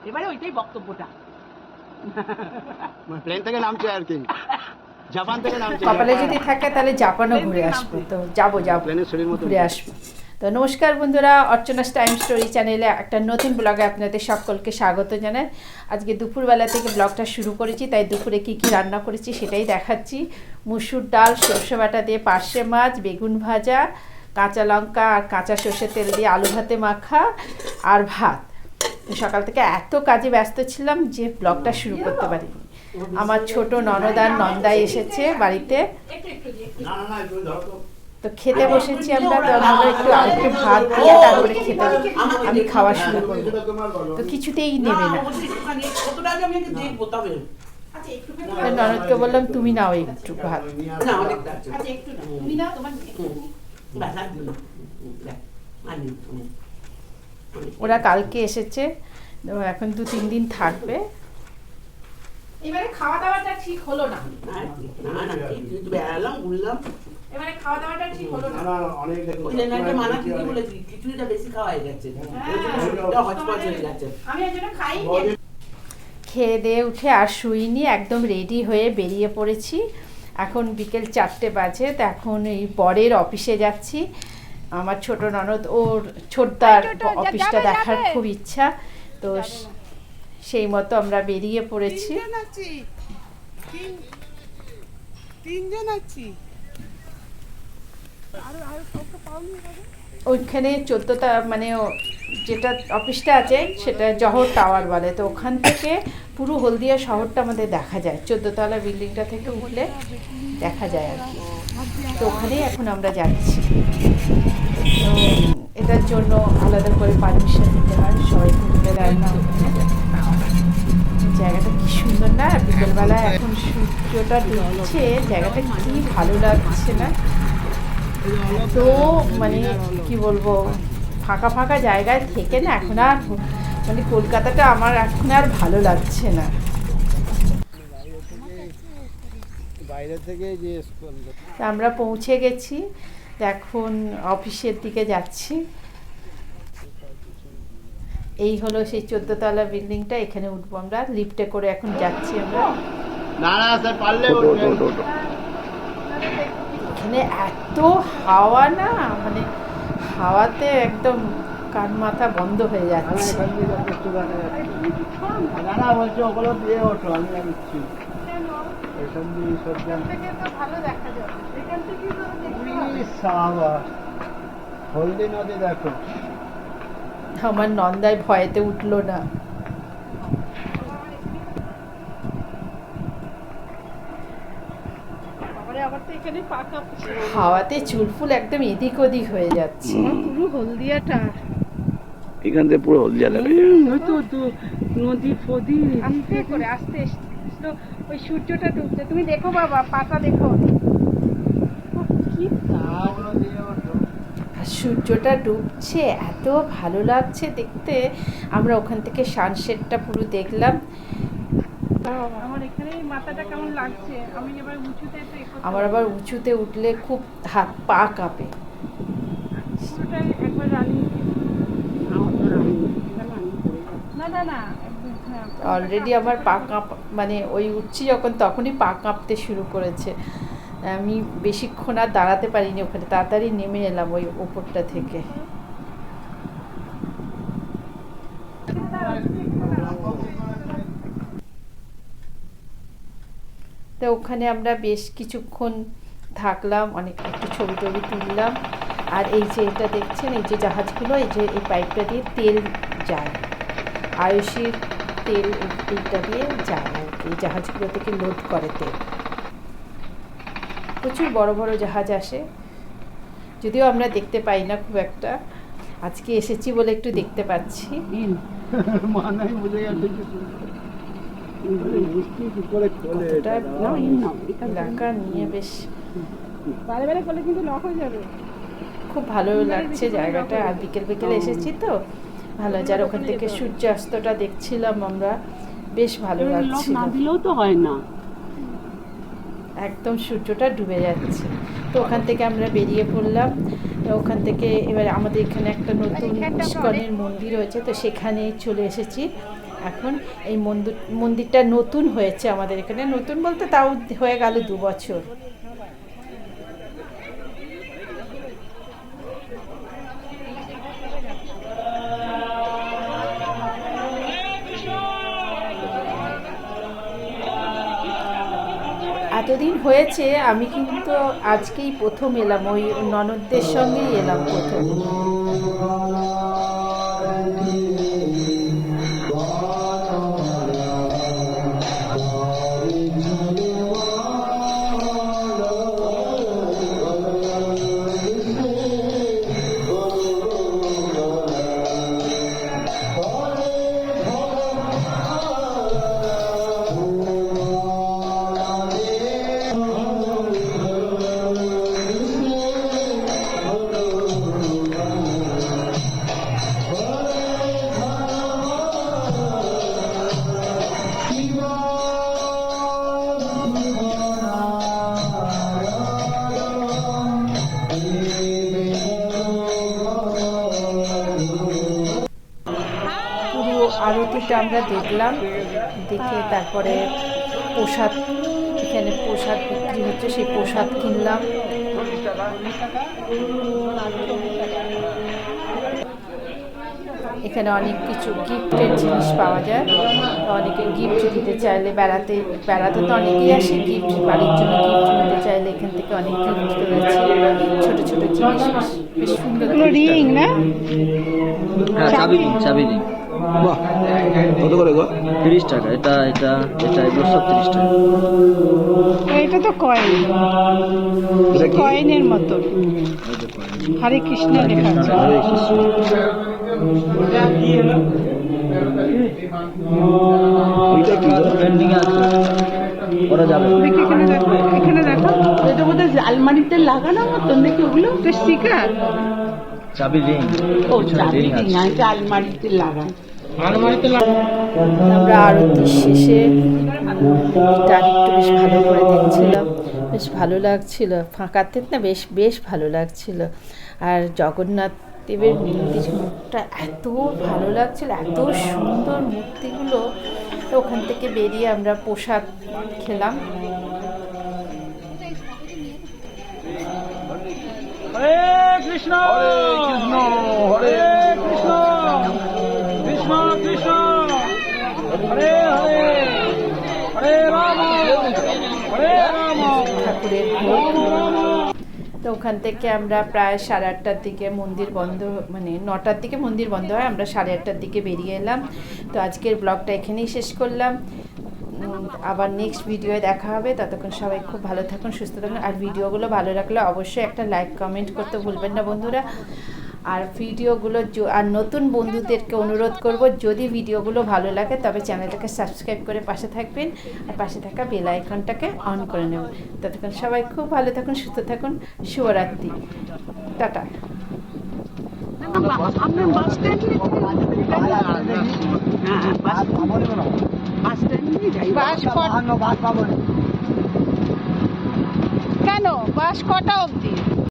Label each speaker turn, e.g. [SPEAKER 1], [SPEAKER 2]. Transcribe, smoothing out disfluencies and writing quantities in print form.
[SPEAKER 1] এবারে ওইটাই বক্তব্যটা
[SPEAKER 2] প্লেন থেকে নামছে আর কি, জাপান থেকে নামছে।
[SPEAKER 3] কপালে যদি থাকে তাহলে জাপানও ঘুরে আসবো, তো যাবো ঘুরে আসবো। তো নমস্কার বন্ধুরা, অর্চনাস টাইম স্টোরি চ্যানেলে একটা নতুন ব্লগে আপনাদের সকলকে স্বাগত জানাই। আজকে দুপুরবেলা থেকে ব্লগটা শুরু করেছি, তাই দুপুরে কি কি রান্না করেছি সেটাই দেখাচ্ছি। মুসুর ডাল, সর্ষে বাটা দিয়ে পার্শে মাছ, বেগুন ভাজা, কাঁচা লঙ্কা আর কাঁচা সর্ষে তেল দিয়ে আলু ভাতে মাখা আর ভাত। সকাল থেকে এত কাজে ব্যস্ত ছিলাম যে ব্লগটা শুরু করতে পারিনি। আমার ছোট ননদ আর নন্দাই এসেছে বাড়িতে, তো খেতে বসেছি আমরা। তো আমরা একটু ভাত দিয়ে তারপরে খেতে আমি খাওয়া শুরু করবো, তো কিছুতেই নেবে না। ননদকে বললাম তুমি নাও একটু ভাত। ওরা কালকে এসেছে, এখন 2-3 দিন থাকবে। এবারে খাওয়া দাওয়াটা ঠিক হলো না, এবারে খাওয়া দাওয়াটা ঠিক হলো না।
[SPEAKER 1] অনেক মানা কি বলেছি, খিচুড়িটা বেশি খাওয়া হয়ে যাচ্ছে, হজপজ হয়ে যাচ্ছে। আমি এজন্য খাই।
[SPEAKER 3] খেয়ে দিয়ে উঠে আর শুইনি, একদম রেডি হয়ে বেরিয়ে পড়েছি। এখন বিকেল 4টে বাজে, তো এখন এই বরের অফিসে যাচ্ছি। আমার ছোট ননদ ওর ছোটদার অফিসটা দেখার খুব ইচ্ছা, তো সেই মতো আমরা বেরিয়ে পড়েছি। ওইখানে 14টা মানে যেটা অফিসটা আছে সেটা জহর টাওয়ার বলে, তো ওখান থেকে পুরো হলদিয়া শহরটা আমাদের দেখা যায়। 14তলা বিল্ডিংটা থেকে উঠলে দেখা যায় আর কি, তো ওখানেই এখন আমরা যাচ্ছি। তো এটার জন্য আলাদা করে পারমিশন নিতে হয়, সবাই ঘুরতে দেয় না। জায়গাটা কি সুন্দর না, বিকেলবেলা এখন সূর্যটা ডুবছে, জায়গাটা কি ভালো লাগছে না। তো মানে কি বলবো, ফাঁকা ফাঁকা জায়গায় থেকে না এখন আর মানে কলকাতাটা আমার এখন আর ভালো লাগছে না। আমরা পৌঁছে গেছি, এখন অফিসের দিকে যাচ্ছি। এই হলো সেই 14তলা বিল্ডিংটা, এখানে উঠবো আমরা, লিফটে করে এখন যাচ্ছি আমরা। এখানে এত হাওয়া না, মানে হাওয়াতে একদম কান মাথা বন্ধ হয়ে যাচ্ছে।
[SPEAKER 2] হলদি নদী দেখো।
[SPEAKER 3] আমার নন্দায় ভয়েতে উঠলো না। হাওয়াতে চুলফুল একদম এদিক ওদিক হয়ে যাচ্ছে।
[SPEAKER 4] পুরো হলদিয়াটা
[SPEAKER 2] এখান থেকে পুরো হলদিয়া লাগে।
[SPEAKER 4] নদী ফদি আস্তে করে আস্তে ওই সূর্যটা ডুবছে, তুমি দেখো বাবা, পাতা দেখো
[SPEAKER 3] সূর্যটা ডুবছে, এত ভালো লাগছে দেখতে। আমরা ওখান থেকে সানসেটটা পুরো দেখলাম।
[SPEAKER 4] আমার এখানে মাথাটা কেমন লাগছে, আমি এবার উঁচুতে,
[SPEAKER 3] আমার আবার উঁচুতে উঠলে খুব হাত পা কাঁপে।
[SPEAKER 4] পুরোটাই একবার রানিং না
[SPEAKER 3] অলরেডি আমার পা কাঁপ, মানে ওই উঠছি যখন তখনই পা কাঁপতে শুরু করেছে। আমি বেশিক্ষণ আর দাঁড়াতে পারিনি ওখানে, তাড়াতাড়ি নেমে এলাম ওই ওপরটা থেকে। তো ওখানে আমরা বেশ কিছুক্ষণ থাকলাম, অনেক একটু ছবি টবি তুললাম। আর এই যে এটা দেখছেন, এই যে জাহাজগুলো, এই যে এই পাইপটা দিয়ে তেল যায়, আয়ুষীর তেল এইটা দিয়ে যায় আর কি, এই জাহাজগুলো থেকে লোড করে তেল। প্রচুর বড় বড় জাহাজ আসে, যদিও আমরা দেখতে পাই না খুব একটা। আজকে এসেছি বলে একটু দেখতে পাচ্ছি। এলাকা নিয়ে বেশ খুব ভালো লাগছে জায়গাটা। আর বিকেল বিকেল এসেছি তো ভালো, যার ওখান থেকে সূর্যাস্তটা দেখছিলাম আমরা, বেশ ভালো লাগছিল।
[SPEAKER 4] তো হয় না,
[SPEAKER 3] একদম সূর্যটা ডুবে যাচ্ছে। তো ওখান থেকে আমরা বেরিয়ে পড়লাম। তো ওখান থেকে এবার আমাদের এখানে একটা নতুন ইস্কনের মন্দির হয়েছে, তো সেখানে চলে এসেছি এখন। এই মন্দিরটা নতুন হয়েছে আমাদের এখানে, নতুন বলতে তাও হয়ে গেল 2 বছর। এতদিন হয়েছে, আমি কিন্তু আজকেই প্রথম এলাম, ওই ননদদের সঙ্গেই এলাম প্রথম। আরতিটা আমরা দেখলাম, দেখে তারপরে প্রসাদ, এখানে প্রসাদ বিক্রি হচ্ছে, সেই প্রসাদ কিনলাম। এখানে অনেক কিছু গিফটের জিনিস পাওয়া যায়, অনেকে গিফট দিতে চাইলে, বেড়াতে তো অনেকেই আসে, গিফট বাড়ির জন্য গিফট নিতে চাইলে এখান থেকে অনেক গিফট রয়েছে, ছোট ছোট জিনিস, বেশ সুন্দর।
[SPEAKER 4] রিং না,
[SPEAKER 5] চাবি রিং।
[SPEAKER 2] বাহ, কত করে গো?
[SPEAKER 5] 30 টাকা। এটা এগুলো সব 30 টাকা।
[SPEAKER 4] এটা তো কয়েন, কয়েনের মতো। হরে কৃষ্ণ লেখা আছে।
[SPEAKER 5] হরে কৃষ্ণ।
[SPEAKER 2] ওইটা কি গো?
[SPEAKER 5] ট্রেন্ডিং আছে, ওরা যাবে।
[SPEAKER 4] দেখি এখানে দেখো, এখানে দেখো,
[SPEAKER 1] এটা বোধহয় আলমারিতে লাগানো মতন নাকি ওগুলো?
[SPEAKER 4] তো স্টিকার।
[SPEAKER 5] চাবি রিং।
[SPEAKER 1] ও চাবি রিং, এটা আলমারিতে লাগানো।
[SPEAKER 3] আমরা আরতি শেষে এটা একটু বেশ ভালো করে দেখছিলাম, বেশ ভালো লাগছিল, ফাঁকাতে না বেশ ভালো লাগছিল। আর জগন্নাথ দেবের মূর্তিটা এত ভালো লাগছিল, এত সুন্দর মূর্তিগুলো। তো ওখান থেকে বেরিয়ে আমরা প্রসাদ খেলাম।
[SPEAKER 5] হরে কৃষ্ণ, হরে কৃষ্ণ, হরে কৃষ্ণ, কৃষ্ণ কৃষ্ণ, হরে হরে, হরে রাম, হরে রাম।
[SPEAKER 3] ঠাকুরের ভোগ। তো ওখান থেকে আমরা প্রায় 8:30টার দিকে মন্দির বন্ধ, মানে 9টার দিকে মন্দির বন্ধ হয়, আমরা 8:30টার দিকে বেরিয়ে এলাম। তো আজকের ব্লগটা এখানেই শেষ করলাম, আবার নেক্সট ভিডিওয়ে দেখা হবে। ততক্ষণ সবাই খুব ভালো থাকুন, সুস্থ থাকুন। আর ভিডিওগুলো ভালো লাগলে অবশ্যই একটা লাইক কমেন্ট করতে ভুলবেন না বন্ধুরা। আর ভিডিওগুলো আর নতুন বন্ধুদেরকে অনুরোধ করব, যদি ভিডিওগুলো ভালো লাগে তবে চ্যানেলটাকে সাবস্ক্রাইব করে পাশে থাকবেন, আর পাশে থাকা বেল আইকনটাকে অন করে নেবেন। ততক্ষণ সবাই খুব ভালো থাকুন, সুস্থ থাকুন। শুভরাত্রি, টাটা।
[SPEAKER 4] কেন বাস কটা অবধি?